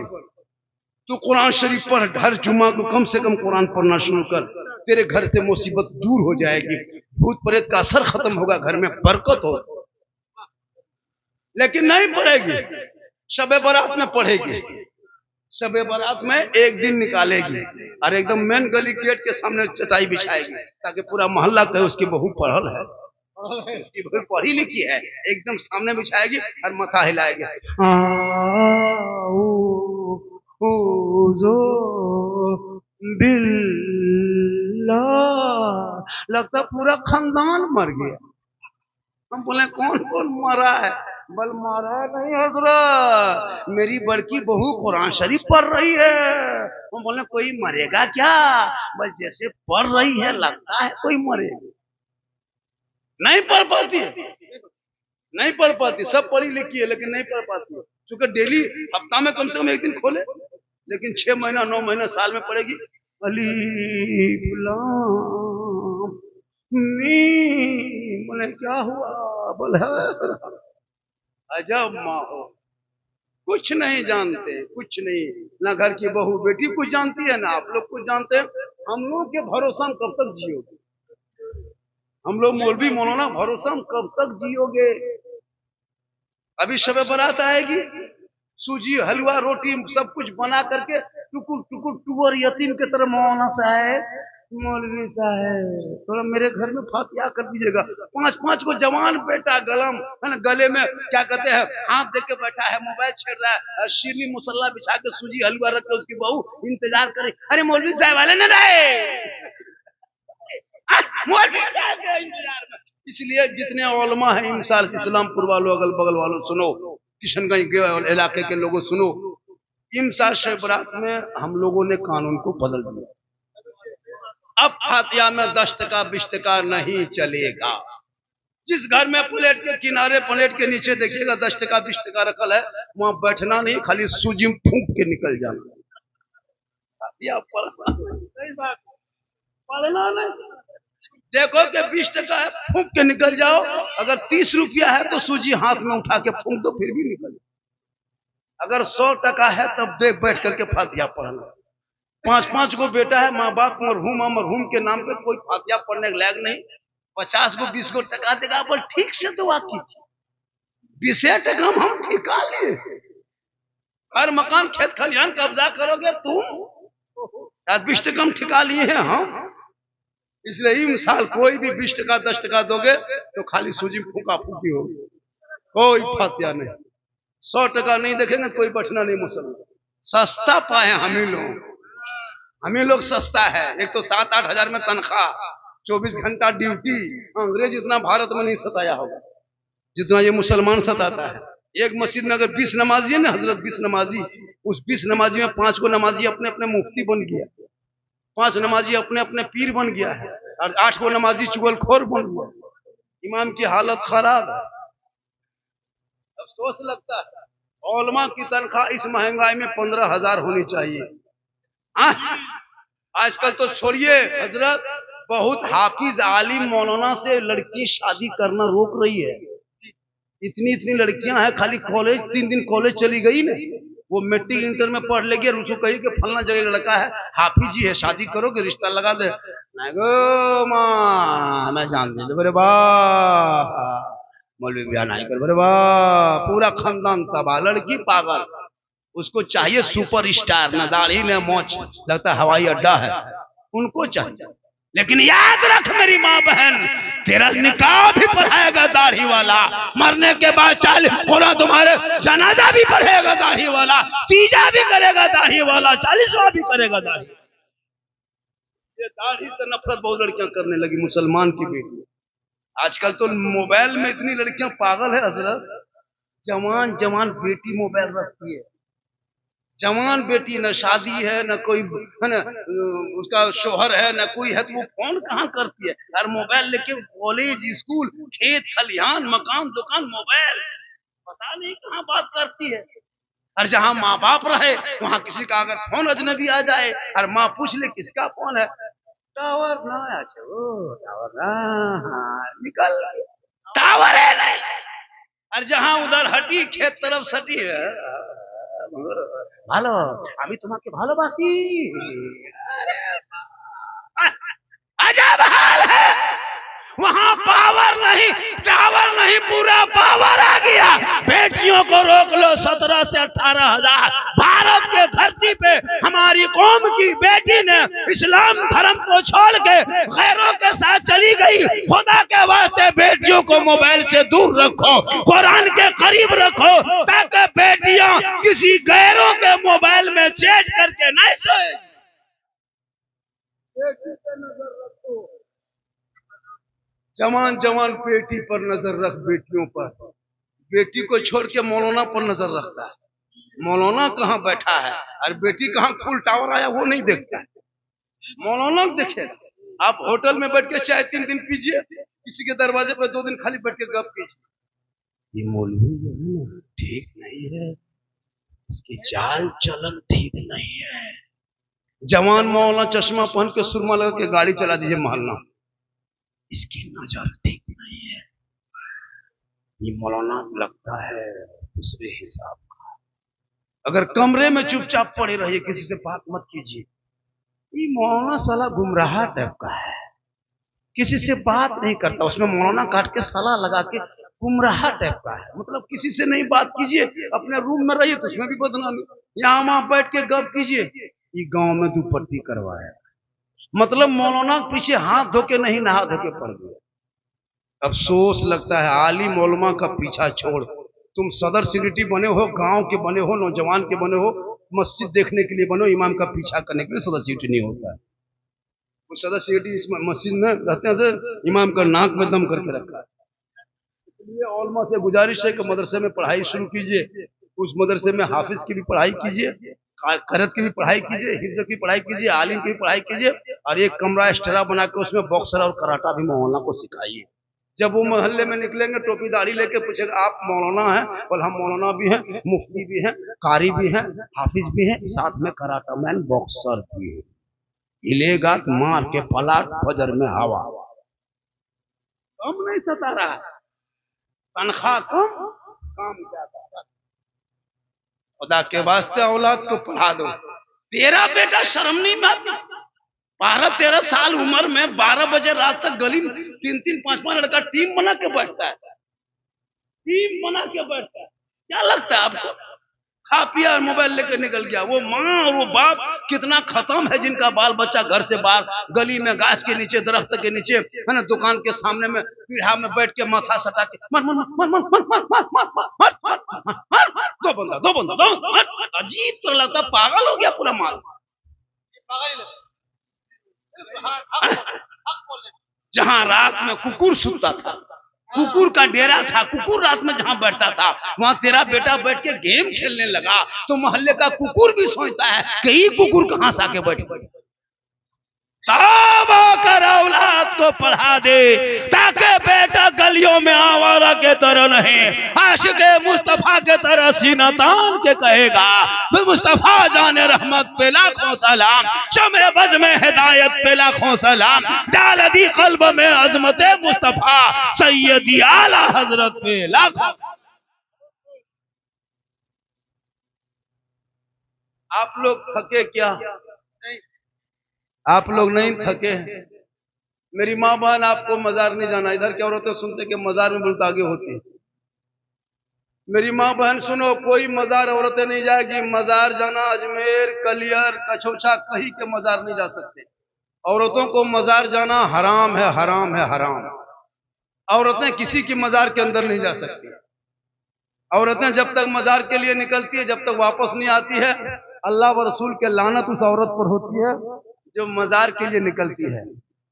तू कुरान शरीफ पढ़, हर जुम्मा को कम से कम कुरान पढ़ना शुरू कर, तेरे घर से मुसीबत दूर हो जाएगी, भूत प्रेत का असर खत्म होगा, घर में बरकत हो। लेकिन नहीं पढ़ेगी, शबे बारात में पढ़ेगी, शबे बारात में एक दिन निकालेगी और एकदम मेन गली गेट के सामने चटाई बिछाएगी, ताकि पूरा मोहल्ला कहे उसकी बहू पढ़ल है, उसकी बहू पढ़ी लिखी है। एकदम सामने बिछाएगी और माथा हिलाएगी, लगता पूरा खानदान मर गया। हम बोले कौन कौन मरा है? बल मारा नहीं हजरत, मेरी बड़की बहू कुरान शरीफ पढ़ रही है। हम बोले कोई मरेगा क्या? बस जैसे पढ़ रही है लगता है कोई मरेगा, नहीं पढ़ पाती है, नहीं पढ़ पाती, सब पढ़ी लिखी है लेकिन नहीं पढ़ पाती, क्योंकि डेली हफ्ता में कम से कम एक दिन खोले, लेकिन 6 महीना 9 महीना साल में पढ़ेगी। अलीफ लाम मीम, बोले क्या हुआ, बोले अजब माँ हो, कुछ नहीं जानते, कुछ नहीं, ना घर की बहू बेटी कुछ जानती है, ना आप लोग कुछ जानते हैं। हम लोग के भरोसा में कब तक जियोगे, हम लोग मौलवी मौलाना भरोसा में कब तक जियोगे। अभी शब बारात आएगी, सूजी हलवा रोटी सब कुछ बना करके टुकुर टुकुर टुवर यतीम के तरह मौलाना साहब मौलवी साहब थोड़ा मेरे घर में फातिहा कर दीजिएगा। 5-5 को जवान बेटा गलम है ना, गले में क्या कहते हैं हाथ दे के बैठा है, मोबाइल छेड़ रहा है, शीरनी मुसल्ला बिछा के सूजी हलवा रख के उसकी बहू इंतजार करे, अरे मौलवी साहब वाले न रहे, मौलवी साहब के इंतजार में। इसलिए जितने उलमा है इंसाल इस्लामपुर वालों, अगल बगल वालों सुनो, किशनगंज के इलाके के लोगों सुनो, इमसाल शब बारात में हम लोगों ने कानून को बदल दिया। अब फातिहा में 10 टका 20 टका नहीं चलेगा। जिस घर में प्लेट के किनारे प्लेट के नीचे देखिएगा 10 टका 20 टका रखल है, वहां बैठना नहीं, खाली सूजी में फूंक के निकल जाना। फातिहा पढ़ना नहीं, देखो कि 20 टका है फूंक के निकल जाओ, अगर 30 रुपया है तो सूजी हाथ में उठा के फूंक दो फिर भी निकल जाओ, अगर 100 टका है तब देख बैठ करके फातिहा पढ़ना। 5-5 को बेटा है, माँ बाप मरहूम के नाम पे कोई फातिहा पढ़ने के लायक नहीं, 50 को 20 को टका देगा, पर ठीक से दुआ कीजिए, 20 टका हम ठिका लिए, हर मकान खेत खलिहान कब्जा करोगे तुम यार, 20 टका हम ठिका लिए हैं हम। इसलिए इंसान कोई भी 20 टका 10 टका दोगे तो खाली सूजी फूका फूकी होगी, कोई फातिहा नहीं। 100 टका नहीं देखेंगे कोई बैठना नहीं मुसलमान, सस्ता पाए हम ही लोग सस्ता है। एक तो 7-8 हजार में तनख्वाह, 24 घंटा ड्यूटी, अंग्रेज इतना भारत में नहीं सताया होगा जितना ये मुसलमान सताता है। एक मस्जिद में अगर 20 नमाजी है ना हजरत, 20 नमाजी, उस 20 नमाजी में 5 को नमाजी अपने अपने मुफ्ती बन गया, 5 नमाजी अपने अपने पीर बन गया है, और 8 को नमाजी चुगलखोर बन गया। इमाम की हालत खराब है, अफसोस लगता है। उलमा की तनख्वाह इस महंगाई में 15,000 होनी चाहिए। आजकल तो छोड़िए हजरत, बहुत हाफिज आलिम मौलाना से लड़की शादी करना रोक रही है। इतनी लड़कियां हैं, खाली कॉलेज 3 दिन कॉलेज चली गई ना, वो मैट्रिक इंटर में पढ़ लेगी और उसको कही कि फलना जगह लड़का है हाफिज जी है, शादी करोगे रिश्ता लगा दे। नहीं गो माँ मैं जानती थी, बोले वाह मौलवी ब्याह नहीं कर, बोले वाह पूरा खानदान तबाह, लड़की पागल, उसको चाहिए सुपर स्टार, न दाढ़ी न मोछ, लगता है हवाई अड्डा है, उनको चाहिए। लेकिन याद रख मेरी माँ बहन, तेरा निकाह भी पढ़ाएगा दाढ़ी वाला, मरने के बाद 40 तुम्हारे जनाजा भी पढ़ेगा दाढ़ी वाला, तीजा भी करेगा दाढ़ी वाला, 40वां भी करेगा दाढ़ी। ये दाढ़ी से नफरत बहुत लड़कियां करने लगी मुसलमान की बेटी। आजकल तो मोबाइल में इतनी लड़कियां पागल है हजरत, जवान जवान बेटी मोबाइल रखती है, जवान बेटी, न शादी है न कोई है न उसका शोहर है न कोई है, तो वो फोन कहाँ करती है यार, मोबाइल लेके कॉलेज स्कूल खेत खलिहान मकान दुकान मोबाइल, पता नहीं कहाँ बात करती है। और जहाँ माँ बाप रहे वहां किसी का अगर फोन अजनबी आ जाए और माँ पूछ ले किसका फोन है, टावर ना, अच्छा वो टावर ना, निकल टावर है नहीं, और जहाँ उधर हटी खेत तरफ सटी है, ভালো আমি তোমাকে ভালোবাসি, अजब हाल है, वहां पावर नहीं टावर नहीं पूरा पावर आ गया। बेटियों को रोक लो 17 से 18 हजार, भारत के धरती पे हमारी कौम की बेटी ने इस्लाम धर्म को छोड़ के गैरों के साथ चली गई। खुदा के वास्ते बेटियों को मोबाइल से दूर रखो, कुरान के करीब रखो, ताकि बेटियां किसी गैरों के मोबाइल में चैट करके नहीं सोए। जवान जवान बेटी पर नजर रख, बेटियों पर, बेटी को छोड़ के मौलाना पर नजर रखता है, मौलाना कहाँ बैठा है और बेटी कहाँ फुल टावर आया वो नहीं देखता है, मौलाना देखेगा। आप होटल में बैठ के चाय 3 दिन पीजिए, किसी के दरवाजे पर 2 दिन खाली बैठ के गप कीजिए, ये मौलवी जो है ना ठीक नहीं है, इसकी चाल चलन ठीक नहीं है। जवान मौलाना चश्मा पहन के सुरमा लगा के गाड़ी चला दीजिए मोहल्ला, इसकी नजर ठीक नहीं है। ये मौलाना लगता है दूसरे हिसाब का। अगर कमरे में चुपचाप पड़े रहिए, किसी से बात मत कीजिए। ये मौलाना साला गुमराह टाइप का है, किसी से बात नहीं करता, उसमें मौलाना काट के सलाह लगा के गुमराह टाइप का है। मतलब किसी से नहीं बात कीजिए, अपने रूम में रहिए तो उसमें भी बदनामी, यहाँ वहां बैठ के गप कीजिए। ये गांव में दुपट्टी करवाया, मतलब मौलाना के पीछे हाथ धो के नहीं नहा धो के पड़ गया। अफसोस लगता है, आलिम मौलमा का पीछा छोड़ तुम सदर सेक्रेटरी बने हो, गांव के बने हो, नौजवान के बने हो, मस्जिद देखने के लिए बने हो, इमाम का पीछा करने के लिए सदर सेक्रेटरी नहीं होता है। वो सदर सेक्रेटरी इस मस्जिद में रहते हैं, इमाम का नाक में दम करके रखा है। इसलिए औलमा से गुजारिश है कि मदरसे में पढ़ाई शुरू कीजिए, उस मदरसे में हाफिज की भी पढ़ाई कीजिए, करत की भी पढ़ाई कीजिए, हिफ्ज की पढ़ाई कीजिए, आलिम की भी पढ़ाई कीजिए, और एक कमरा एक्स्ट्रा बना के उसमें बॉक्सर और कराटा भी मौलाना को सिखाइए। जब वो मोहल्ले में निकलेंगे टोपी दाढ़ी लेके पूछेगा आप मौलाना हैं? बोल हम मौलाना भी हैं, मुफ्ती भी हैं, कारी भी हैं, हाफिज भी हैं, साथ में कराटा मैन बॉक्सर भी है। हिलेगा तो मार के पलाट फजर में हवा। कम नहीं सता रहा, तनख्वाह कम, काम ज्यादा। खुदा के वास्ते औलाद को पढ़ा दो। तेरा बेटा शर्म नहीं मारता? 12-13 साल उम्र में 12 बजे रात तक गली में 3-3, 5-5 लड़का टीम बना के बैठता है, टीम बना के बैठता है। क्या लगता है आपको? खा पिया और मोबाइल लेकर निकल गया। वो माँ और वो बाप कितना खत्म है, जिनका बाल बच्चा घर से बाहर गली में गाछ के नीचे, दरख्त के नीचे, है ना, दुकान के सामने में पीढ़ा में बैठ के माथा सटा के मर मर मर मर मर मर मर मर मर मर, दो बंदा अजीब तो लगता, पागल हो गया पूरा माल। जहां रात में कुकुर सुतता था, कुकुर का डेरा था, कुकुर रात में जहां बैठता था, वहां तेरा बेटा बैठ के गेम खेलने लगा, तो मोहल्ले का कुकुर भी सोचता है कि ये कुकुर कहां से आके बैठ गया। तब आकर औलाद को पढ़ा दे, ताकि बेटा गलियों में आवारा के तरह नहीं, आशिक़े मुस्तफा के तरह सीना तान के कहेगा मुस्तफा जाने रहमत पे लाखों सलाम, शमे बज़ में हिदायत पे लाखों सलाम, डाल दी कल्ब में अजमत मुस्तफा, सैयदी आला हजरत पे लाखों। आप लोग थके क्या? आप लोग नहीं थके? मेरी माँ बहन, आपको मजार नहीं जाना। इधर की औरतें सुनते कि मजार में बुलतागे होती है। मेरी माँ बहन सुनो, कोई मजार औरतें नहीं जाएगी। मजार जाना अजमेर, कलियर, कछौछा, कहीं के मजार नहीं जा सकते। औरतों को मजार जाना हराम है, हराम है, हराम। औरतें किसी की मजार के अंदर नहीं जा सकती। औरतें जब तक मजार के लिए निकलती है, जब तक वापस नहीं आती है, अल्लाह व रसूल के लानत उस औरत पर होती है जो मजार के लिए निकलती है।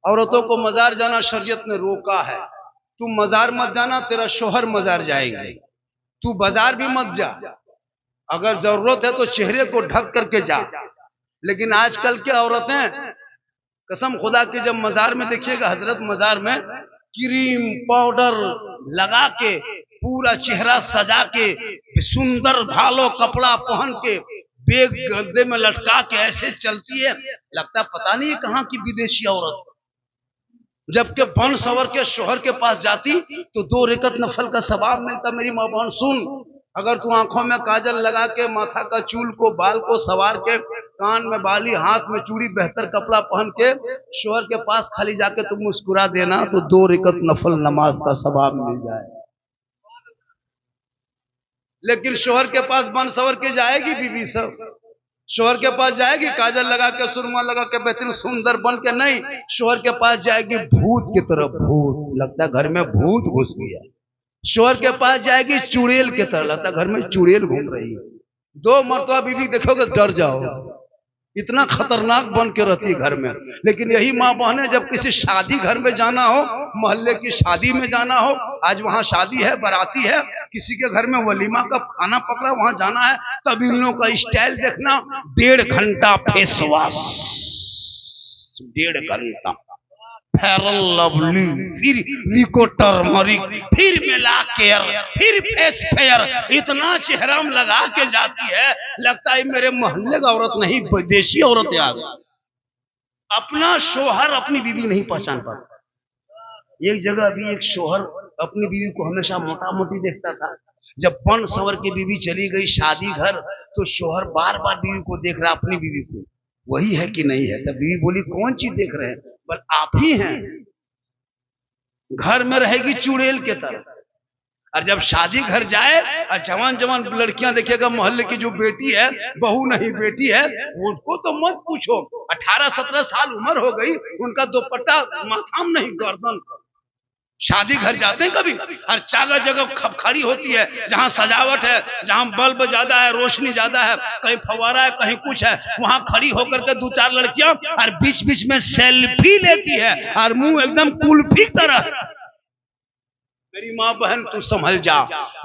औरतों को मजार जाना शरीयत ने रोका है। तू मजार मत जाना, तेरा शोहर मजार जाएगा। तू बाजार भी मत जा, अगर जरूरत है तो चेहरे को ढक करके जा। लेकिन आजकल की औरतें, कसम खुदा की, जब मजार में देखिएगा, हजरत मजार में क्रीम पाउडर लगा के, पूरा चेहरा सजा के, सुंदर भालो कपड़ा पहन के, बेग गद्दे में लटका के ऐसे चलती है, लगता पता नहीं कहां की विदेशी औरत। जबकि बन सवर के शोहर के पास जाती तो 2 रकअत नफल का सवाब मिलता। मेरी माँ बहन सुन, अगर तू आंखों में काजल लगा के, माथा का चूल को, बाल को सवार के, कान में बाली, हाथ में चूड़ी, बेहतर कपड़ा पहन के शोहर के पास खाली जाके तुम मुस्कुरा देना तो 2 रकअत नफल नमाज का सवाब मिल जाए। लेकिन शोहर के पास बन सवर के जाएगी बीवी सब, शोहर के पास जाएगी काजल लगा के, सुरमा लगा के, बेहतरीन सुंदर बन के नहीं, शोहर के पास जाएगी भूत की तरह। भूत लगता है घर में भूत घुस गया। शोहर के पास जाएगी चुड़ैल की तरह, लगता है घर में चुड़ैल घूम रही है। 2 मर्तबा बीवी देखोगे डर जाओ, इतना खतरनाक बन के रहती है घर में। लेकिन यही माँ बहनें जब किसी शादी घर में जाना हो, मोहल्ले की शादी में जाना हो, आज वहां शादी है, बाराती है, किसी के घर में वलीमा का खाना पकड़ा, वहां जाना है, तब इन लोगों का स्टाइल देखना, 1.5 घंटा फेस वॉश, 1.5 घंटा, फेयर लवली, फिर निको टर्मरिक, फिर मिला केयर, फिर फेस फेयर, इतना चेहरा में लगा के जाती है, लगता है मेरे मोहल्ले का औरत नहीं, विदेशी औरत आ गई। अपना शोहर अपनी बीवी नहीं पहचान पाता। एक जगह भी एक शोहर अपनी बीवी को हमेशा मोटा मोटी देखता था। जब पन सवर की बीवी चली गई शादी घर, तो शोहर बार बार बीवी को देख रहा, अपनी बीवी को, वही है कि नहीं है। तब बीवी बोली, कौन चीज देख रहे हैं? पर आप ही हैं। घर में रहेगी चुड़ैल के तरह, और जब शादी घर जाए और जवान जवान लड़कियां देखेगा, मोहल्ले की जो बेटी है, बहू नहीं बेटी है, उनको तो मत पूछो, 18-17 साल उम्र हो गई, उनका दुपट्टा माथा में नहीं, गर्दन पर। शादी घर जाते हैं कभी, हर जगह जगह खड़ी होती है, जहां सजावट है, जहां बल्ब ज्यादा है, रोशनी ज्यादा है, कहीं फवारा है, कहीं कुछ है, वहां खड़ी होकर के 2-4 लड़कियां और बीच बीच में सेल्फी लेती है, और मुंह एकदम कुल्फी तरह। मेरी माँ बहन तू संभल जा,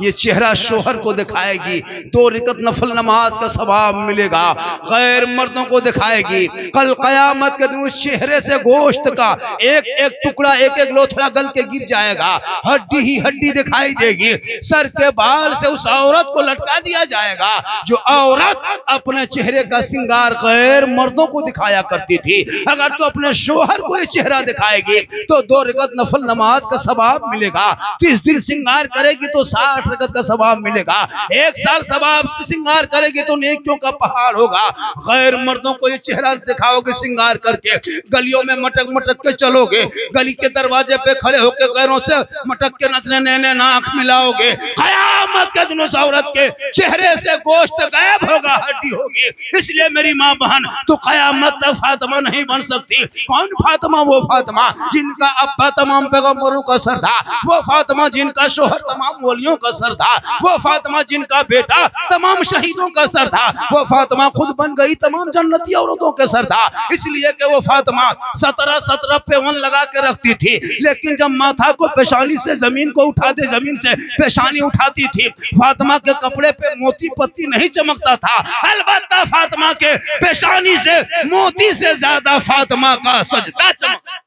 ये चेहरा शोहर को दिखाएगी, 2 रकात नफल नमाज का सवाब मिलेगा, गैर मर्दों को दिखाएगी। कल कयामत के दिन उस चेहरे से गोश्त का एक एक टुकड़ा, एक एक लोथड़ा गल के गिर जाएगा, हड्डी ही हड्डी दिखाई देगी। सर के बाल से उस औरत को लटका दिया जाएगा जो औरत अपने चेहरे का श्रृंगार गैर मर्दों को दिखाया करती थी। अगर तो अपने शोहर को ये चेहरा दिखाएगी तो 2 रकात नफल नमाज का सवाब मिलेगा। 30 दिन श्रृंगार करेगी तो 60 रकात का सवाब मिलेगा। 1 साल सवाब से श्रृंगार करेगी तो नेकियों का पहाड़ होगा। गैर मर्दों को ये चेहरा दिखाओगे श्रृंगार करके, गलियों में मटक मटक के चलोगे, गली के दरवाजे पे खड़े होकर गैरों से मटक के नचने नैने नाक मिलाओगे, कयामत के दिन उस औरत के चेहरे से गोश्त गायब होगा, हड्डी होगी। इसलिए मेरी माँ बहन, तो कयामत तक फातिमा नहीं बन सकती। कौन फातिमा? वो फातिमा जिनका अब्बा तमाम पैगंबरों का सर था, वो फातिमा जिनका शोहर तमाम वलियों का सर था, वो फातिमा जिनका बेटा तमाम शहीदों का सर था, वो फातिमा खुद बन गई तमाम जन्नती औरतों के सर था। इसलिए कि वो फातिमा 17 पेवन लगा के रखती थी, लेकिन जब माथा को पेशानी से जमीन को उठा दे, जमीन से पेशानी उठाती थी, फातिमा के कपड़े पे मोती पत्ती नहीं चमकता था। अलबत्ता फातिमा के पेशानी से मोती से ज्यादा फातिमा का सजदा चमकता।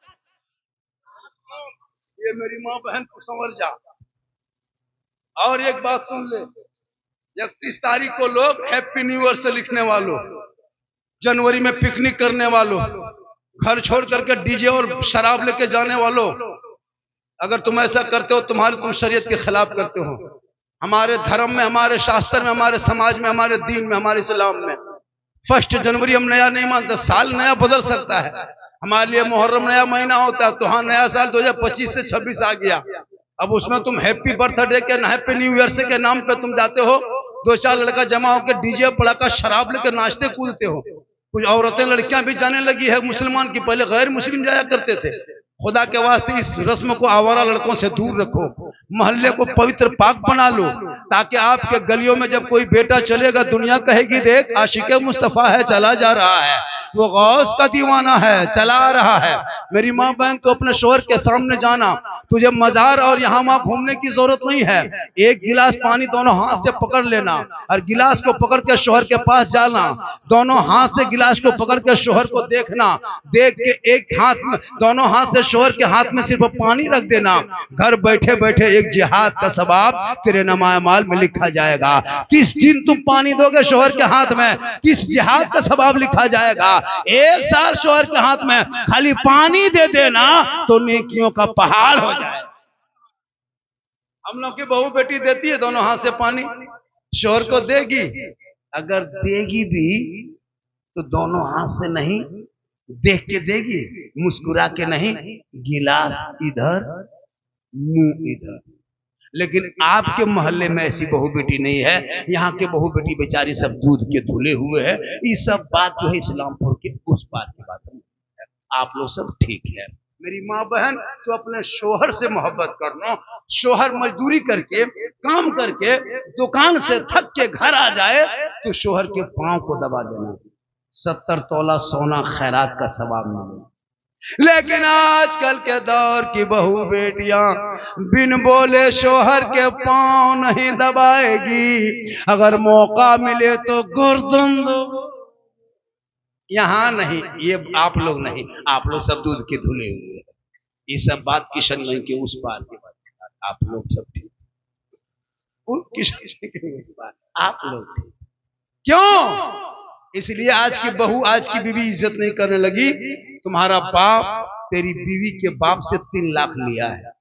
ये मेरी माँ बहन को समझ जा। और एक बात सुन ले, 31 तारीख को लोग हैप्पी न्यू ईयर से लिखने वालों, जनवरी में पिकनिक करने वालों, घर छोड़ करके डीजे और शराब लेके जाने वालों, अगर तुम ऐसा करते हो तुम शरीयत के खिलाफ करते हो। हमारे धर्म में, हमारे शास्त्र में, हमारे समाज में, हमारे दीन में, हमारे इस्लाम में 1 जनवरी हम नया नहीं मानते। साल नया बदल सकता है, हमारे लिए मुहर्रम नया महीना होता है, तो हाँ नया साल 2025 से 26 आ गया। अब उसमें तुम हैप्पी बर्थडे के, हैप्पी न्यू ईयर से के नाम पे तुम जाते हो, 2-4 लड़का जमा होकर डीजे पड़ाका शराब लेकर नाचते कूदते हो। कुछ औरतें लड़कियां भी जाने लगी है मुसलमान की, पहले गैर मुस्लिम जाया करते थे। खुदा के वास्ते इस रस्म को आवारा लड़कों से दूर रखो, मोहल्ले को पवित्र पाक बना लो, ताकि आपके गलियों में जब कोई बेटा चलेगा दुनिया कहेगी, देख आशिक मुस्तफा है, चला जा रहा है, वो गौस का दीवाना है, चला रहा है। मेरी माँ बहन, तो अपने शोहर के सामने जाना, तुझे मजार और यहाँ वहां घूमने की जरूरत नहीं है। एक गिलास पानी दोनों हाथ से पकड़ लेना और गिलास को पकड़ के शोहर के पास जाना, दोनों हाथ से गिलास को पकड़ के शोहर को देखना, देख के एक हाथ में, दोनों हाथ से शोहर के हाथ में सिर्फ पानी रख देना। घर बैठे बैठे एक जिहाद का सवाब तेरे नमाए माल में लिखा जाएगा। किस दिन तुम पानी दोगे शोहर के हाथ में, किस जिहाद का सवाब लिखा जाएगा। 1 साल शोहर के हाथ में खाली पानी दे देना तो नेकियों का पहाड़ हो जाए। हम लोग की बहू बेटी देती है दोनों हाथ से पानी, शोहर को देगी, अगर देगी भी तो दोनों हाथ से नहीं, देख के देगी, मुस्कुरा के नहीं, गिलास इधर मुंह इधर। लेकिन आपके मोहल्ले में ऐसी बहू बेटी नहीं है। यहाँ के बहू बेटी बेचारी सब दूध के धुले हुए हैं। ये सब बात जो है इस्लामपुर के उस बात की बात है, आप लोग सब ठीक है। मेरी माँ बहन, तो अपने शोहर से मोहब्बत करना। शोहर मजदूरी करके, काम करके, दुकान से थक के घर आ जाए तो शोहर के पांव को दबा देना, 70 तोला सोना खैरात का सवाब मिलेगा। लेकिन आजकल के दौर की बहू बेटियां बिन बोले शोहर के पांव नहीं दबाएगी, अगर मौका मिले तो गर्दन दो। यहाँ नहीं, ये आप लोग नहीं, आप लोग सब दूध के धुले हुए। ये सब बात किशनगंज के उस पार की बात। आप लोग सब ठीक, किशनगंज के उस पार आप लोग ठीक। क्यों? इसलिए आज की बहू, आज की बीवी इज्जत नहीं करने लगी। तुम्हारा बाप तेरी बीवी के बाप से 3 लाख लिया है,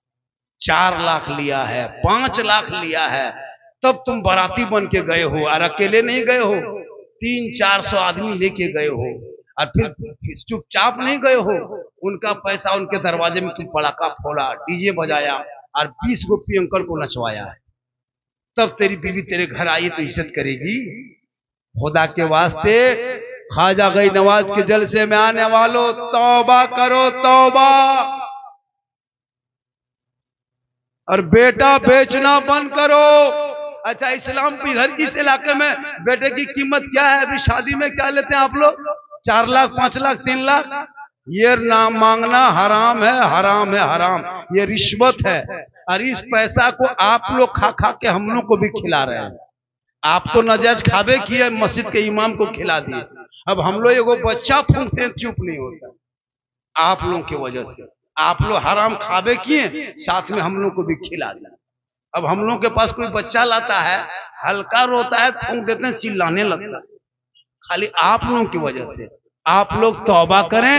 4 लाख लिया है, 5 लाख लिया है, तब तुम बाराती बन के गए हो। और अकेले नहीं गए हो, 300-400 आदमी लेके गए हो। और फिर चुपचाप नहीं गए हो, उनका पैसा उनके दरवाजे में तुम पड़ाका फोड़ा, डीजे बजाया और 20 गो प्रियंकर को नचवाया है। तब तेरी बीवी तेरे घर आई तो इज्जत करेगी? खुदा के वास्ते, ख्वाजा गई नवाज के जलसे में आने वालों, तौबा करो तौबा। और बेटा बेचना बंद करो। अच्छा, इस्लाम पे इधर इस इलाके में बेटे की कीमत क्या है? अभी शादी में क्या लेते हैं आप लोग? 4 लाख, 5 लाख, 3 लाख। ये नाम मांगना हराम है, हराम है, हराम। ये रिश्वत है। और इस पैसा को आप लोग खा खा के हम लोग को भी खिला रहे हैं। आप तो नजायज खाबे किए, मस्जिद के इमाम को खिला दिए। अब हम लोग एगो बच्चा फूंकते हैं, चुप नहीं होता। आप लोगों की वजह से आप लोग हराम खाबे किए, साथ में हम लोग को भी खिला दिया। अब हम लोग के पास कोई बच्चा लाता है, हल्का रोता है, फूंक देते हैं, चिल्लाने लगता है, खाली आप लोगों की वजह से। आप लोग तौबा करें,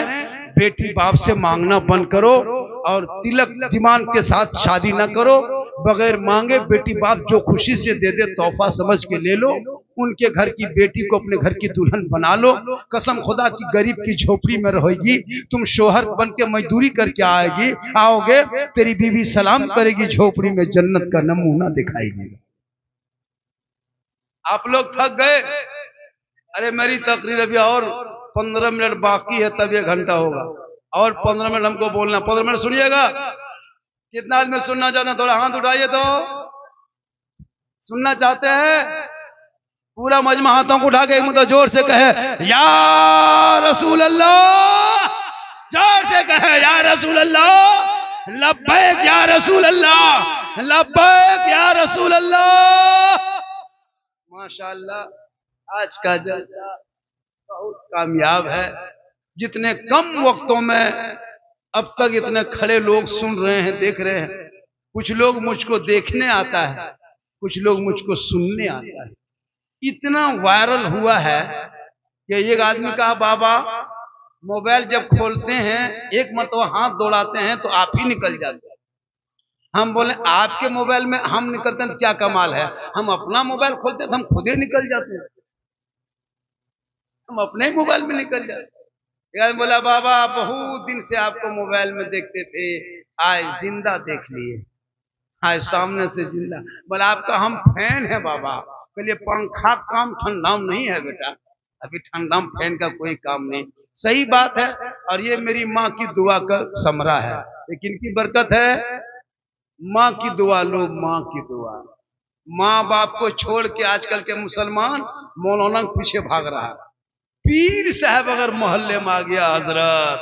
बेटी बाप से मांगना बंद करो और तिलक दिमान के साथ शादी ना करो। बगैर मांगे बेटी बाप जो खुशी से दे दे, तोहफा समझ के ले लो। उनके घर की बेटी को अपने घर की दुल्हन बना लो। कसम खुदा की, गरीब की झोपड़ी में रहेगी, तुम शोहर बन के मजदूरी करके आओगे, तेरी बीवी सलाम करेगी, झोपड़ी में जन्नत का नमूना दिखाई देगा। आप लोग थक गए? अरे मेरी तकरीर अभी और 15 मिनट बाकी है, तब 1 घंटा होगा। और 15 मिनट हमको बोलना, 15 मिनट सुनिएगा। कितना आदमी सुनना चाहते हैं? थोड़ा हाथ उठाइए तो। सुनना चाहते हैं? पूरा मजमा हाथों को उठा के एक मतलब जोर से कहे, या रसूल अल्लाह। जोर से कहे, या रसूल अल्लाह। लब्बैक या रसूल अल्लाह, लब्बैक या रसूल अल्लाह। माशाअल्लाह, आज का जलसा बहुत कामयाब है। जितने कम वक्तों में अब तक इतने खड़े लोग सुन रहे हैं, देख रहे हैं। कुछ लोग मुझको देखने आता है, कुछ लोग मुझको सुनने आता है। इतना वायरल हुआ है कि एक आदमी कहा, बाबा मोबाइल जब खोलते हैं, एक मरतबा हाथ दौड़ाते हैं तो आप ही निकल जाते हैं। हम बोले, आपके मोबाइल में हम निकलते हैं तो क्या कमाल है? हम अपना मोबाइल खोलते हैं तो हम खुद ही निकल जाते हैं, हम अपने मोबाइल में निकल जाते हैं। यार बोला, बाबा बहुत दिन से आपको मोबाइल में देखते थे, आज जिंदा देख लिए, आज सामने से जिंदा। बोला, आपका हम फैन है बाबा। बोले, पंखा काम ठंडा नहीं है बेटा, अभी ठंडा फैन का कोई काम नहीं। सही बात है। और ये मेरी माँ की दुआ का समरा है। लेकिन की बरकत है, माँ की दुआ लो, माँ की दुआ। माँ बाप को छोड़ के आजकल के मुसलमान मौलाना के पीछे भाग रहा है। पीर साहब अगर मोहल्ले में आ गया, हजरत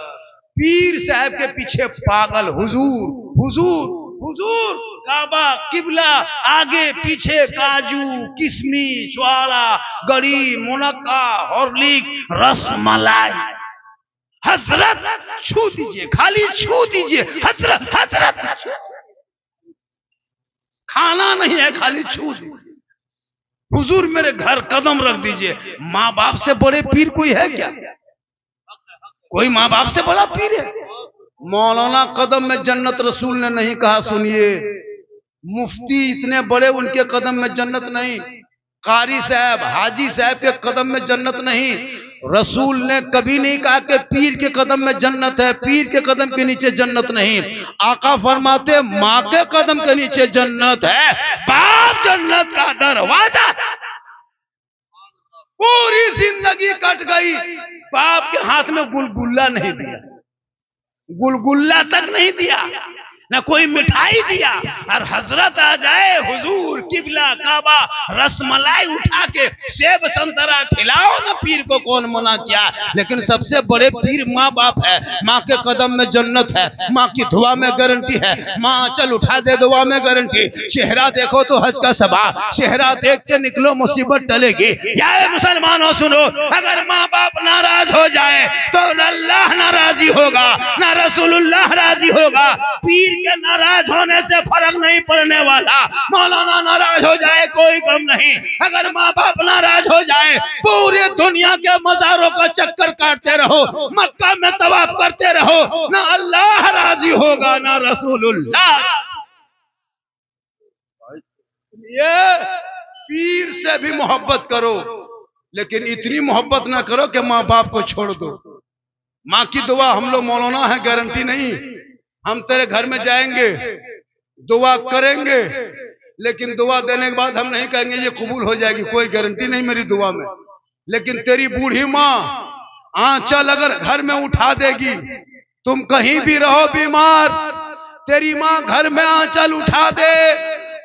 पीर साहब के पीछे पागल, हुजूर हुजूर हुजूर, काबा, किबला, आगे पीछे काजू, किशमी, ज्वाला, गरी, मुनक्का, हॉर्लिक्स, रसमलाई। हजरत छू दीजिए, खाली छू दीजिए, हजरत हजरत। खाना नहीं है, खाली छू दीजिए। हुजूर मेरे घर कदम रख दीजिए। माँ बाप से बड़े पीर कोई है क्या? कोई माँ बाप से बड़ा पीर है? मौलाना कदम में जन्नत रसूल ने नहीं कहा, सुनिए। मुफ्ती इतने बड़े, उनके कदम में जन्नत नहीं। कारी साहब, हाजी साहब के कदम में जन्नत नहीं। रसूल ने कभी नहीं कहा कि पीर के कदम में जन्नत है, पीर के कदम के नीचे जन्नत नहीं। आका फरमाते, माँ के कदम के नीचे जन्नत है, बाप जन्नत का दरवाजा। पूरी जिंदगी कट गई, बाप के हाथ में गुलगुल्ला नहीं दिया, गुलगुल्ला तक नहीं दिया। न कोई मिठाई दिया। और हजरत आ जाए हुजूर किबला काबा रसमलाई उठा के सेब संतरा खिलाओ ना, पीर को कौन मना किया। लेकिन सबसे बड़े पीर माँ बाप है। माँ के कदम में जन्नत है, माँ की दुआ में गारंटी है। माँ चल उठा दे दुआ में गारंटी। चेहरा देखो तो हज का सबा, चेहरा देख के निकलो मुसीबत टलेगी। या मुसलमानों सुनो, अगर माँ बाप नाराज हो जाए तो अल्लाह नाराजी होगा, ना रसूलुल्लाह राजी होगा। पीर के नाराज होने से फर्क नहीं पड़ने वाला। मौलाना नाराज हो जाए कोई गम नहीं, अगर माँ बाप नाराज हो जाए पूरी दुनिया के मज़ारों का चक्कर काटते रहो, मक्का में तवाफ करते रहो, ना अल्लाह राजी होगा ना रसूलुल्लाह। ये पीर से भी मोहब्बत करो, लेकिन इतनी मोहब्बत ना करो कि माँ बाप को छोड़ दो। माँ की दुआ हम लोग मौलाना है, गारंटी नहीं। हम तेरे घर में जाएंगे, दुआ करेंगे, लेकिन दुआ देने के बाद हम नहीं कहेंगे ये कबूल हो जाएगी, कोई गारंटी नहीं मेरी दुआ में। लेकिन तेरी बूढ़ी माँ आंचल अगर घर में उठा देगी, तुम कहीं भी रहो बीमार, तेरी माँ घर में आंचल उठा दे,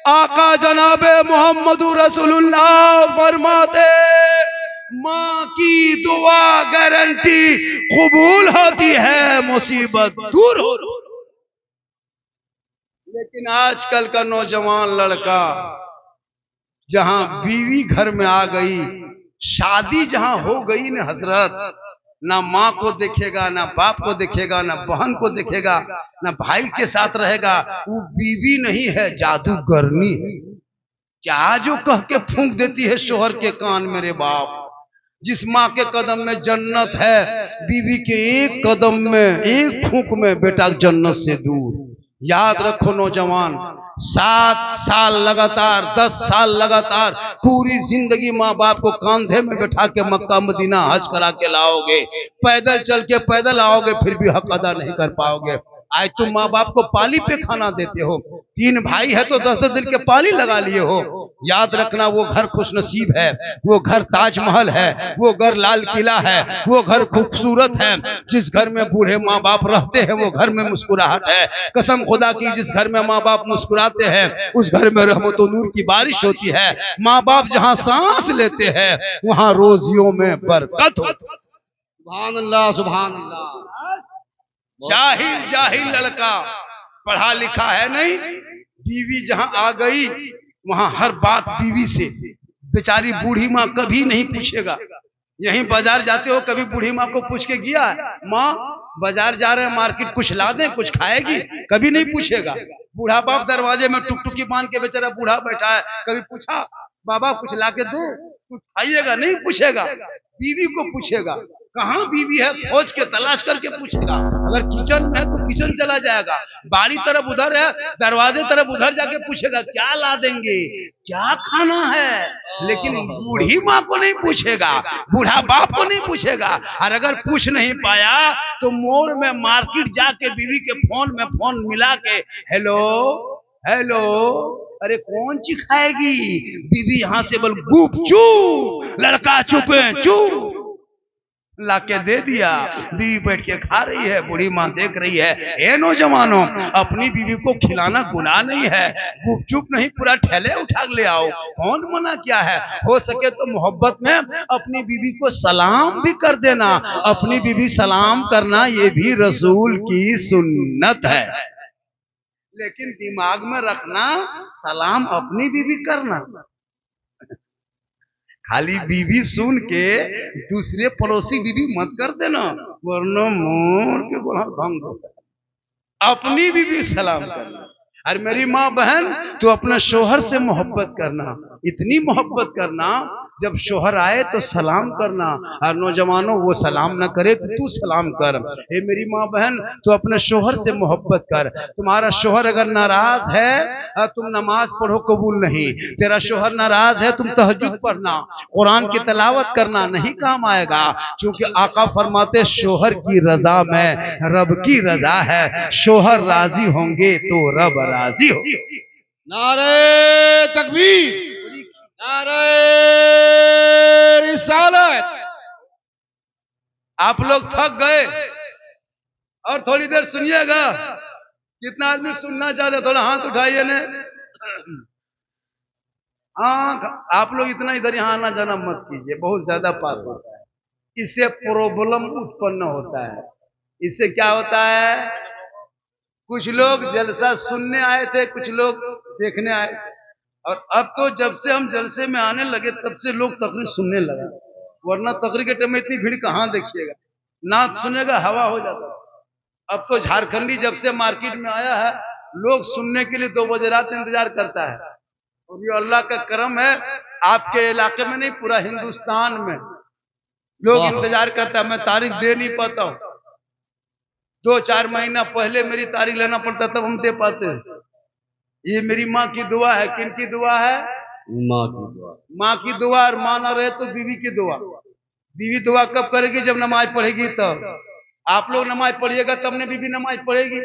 आका जनाबे मोहम्मदुर रसूलुल्लाह फरमाते माँ की दुआ गारंटी कबूल होती है, मुसीबत दूर हो। लेकिन आजकल का नौजवान लड़का जहां बीवी घर में आ गई, शादी जहां हो गई न हजरत, ना माँ को देखेगा, ना बाप को देखेगा, ना बहन को देखेगा, ना भाई के साथ रहेगा। वो बीवी नहीं है, जादूगरनी है। क्या जो कह के फूंक देती है शोहर के कान, मेरे बाप। जिस माँ के कदम में जन्नत है, बीवी के एक कदम में, एक फूंक में बेटा जन्नत से दूर। याद रखो नौजवान, 7 साल लगातार, 10 साल लगातार, पूरी जिंदगी माँ बाप को कांधे में बैठा के मक्का मदीना हज करा के लाओगे, पैदल चल के पैदल आओगे, फिर भी हक अदा नहीं कर पाओगे। आज तुम माँ बाप को पाली पे खाना देते हो, 3 भाई है तो 10-10 दिन के पाली लगा लिए हो। याद रखना वो घर खुशनसीब है, वो घर ताजमहल है, वो घर लाल किला है, वो घर खूबसूरत है। जिस घर में बूढ़े माँ बाप रहते हैं वो घर में मुस्कुराहट है। कसम खुदा की, जिस घर में माँ बाप मुस्कुराते हैं उस घर में रहमत और नूर की बारिश होती है। माँ बाप जहाँ सांस लेते हैं वहाँ रोजियों में बरकत हो। सुभान अल्लाह, सुभान अल्लाह। जाहिल जाहिल लड़का, पढ़ा लिखा है नहीं, बीवी जहां आ गई वहां हर बात बीवी से। बेचारी बूढ़ी माँ कभी नहीं पूछेगा। यहीं बाजार जाते हो, कभी बूढ़ी माँ को पूछ के गया माँ बाजार जा रहे हैं, मार्केट कुछ ला दें, कुछ खाएगी? कभी नहीं पूछेगा। बूढ़ा बाप दरवाजे में टुकटुकी बांध के बेचारा बूढ़ा बैठा है, कभी पूछा बाबा कुछ ला के दो, कुछ खाइएगा? नहीं पूछेगा। बीवी को पूछेगा, कहाँ बीवी है खोज के तलाश करके पूछेगा। अगर किचन में है तो किचन चला जाएगा, बाड़ी तरफ उधर है, दरवाजे तरफ उधर जाके पूछेगा क्या ला देंगे, क्या खाना है। लेकिन बूढ़ी माँ को नहीं पूछेगा, बूढ़ा बाप को नहीं पूछेगा। और अगर पूछ नहीं पाया तो मोड़ में मार्केट जाके बीवी के फोन में फोन मिला के हेलो हेलो, अरे कौन सी खाएगी? बीवी यहां से बोल गुप चुप, लड़का चुप है, चुप लाके दे दिया। बीवी बैठ के खा रही है, बूढ़ी माँ देख रही है। ए नौजवानों, अपनी बीवी को खिलाना गुनाह नहीं है, गुपचुप नहीं पूरा ठेले उठा ले आओ, कौन मना किया है। हो सके तो मोहब्बत में अपनी बीवी को सलाम भी कर देना। अपनी बीवी सलाम करना ये भी रसूल की सुन्नत है। लेकिन दिमाग में रखना, सलाम अपनी बीवी करना, खाली बीवी सुन के दूसरे पड़ोसी बीवी मत कर देना, वरना मोर के बोला भंग होता। अपनी बीवी सलाम करना। और मेरी माँ बहन, तो अपने शोहर से मोहब्बत करना, इतनी मोहब्बत करना जब शोहर आए तो सलाम करना। और नौजवानों, वो सलाम ना करे तो तू सलाम कर। हे मेरी माँ बहन, तो अपने शोहर से मोहब्बत कर। तुम्हारा शोहर अगर नाराज है तुम नमाज पढ़ो, कबूल नहीं। तेरा शोहर नाराज है, तुम तहज्जुद पढ़ना, कुरान की तिलावत करना, नहीं काम आएगा। क्योंकि आका फरमाते शोहर की रजा में रब की रजा है, शोहर राजी होंगे तो रब राजी हो। नारे तकबीर, नारे रिसालत। आप लोग थक गए और थोड़ी देर सुनिएगा कितना आदमी सुनना चाहते, थोड़ा हाथ उठाइए ने। हाँ, आप लोग इतना इधर यहाँ आना जाना मत कीजिए, बहुत ज्यादा पास होता है, इससे प्रॉब्लम उत्पन्न होता है। इससे क्या होता है, कुछ लोग जलसा सुनने आए थे, कुछ लोग देखने आए थे, और अब तो जब से हम जलसे में आने लगे तब से लोग तकरीर सुनने लगा, वरना तकरीर के टाइम में इतनी भीड़ कहाँ देखिएगा, नाच सुनेगा हवा हो जाता। अब तो झारखंडी जब से मार्केट में आया है, लोग सुनने के लिए 2 बजे रात इंतजार करता है। और ये अल्लाह का करम है, आपके इलाके में नहीं, पूरा हिंदुस्तान में लोग वाह। इंतजार करता है। मैं तारीख दे नहीं पाता हूँ, 2-4 महीना पहले मेरी तारीख लेना पड़ता, तब हम दे पाते हैं। ये मेरी माँ की दुआ है। किन की दुआ है? माँ की दुआ। माँ की दुआ, और माँ ना रहे तो बीवी की दुआ। बीवी दुआ कब करेगी? जब नमाज पढ़ेगी तब। आप लोग नमाज पढ़िएगा तब ने बीवी नमाज पढ़ेगी।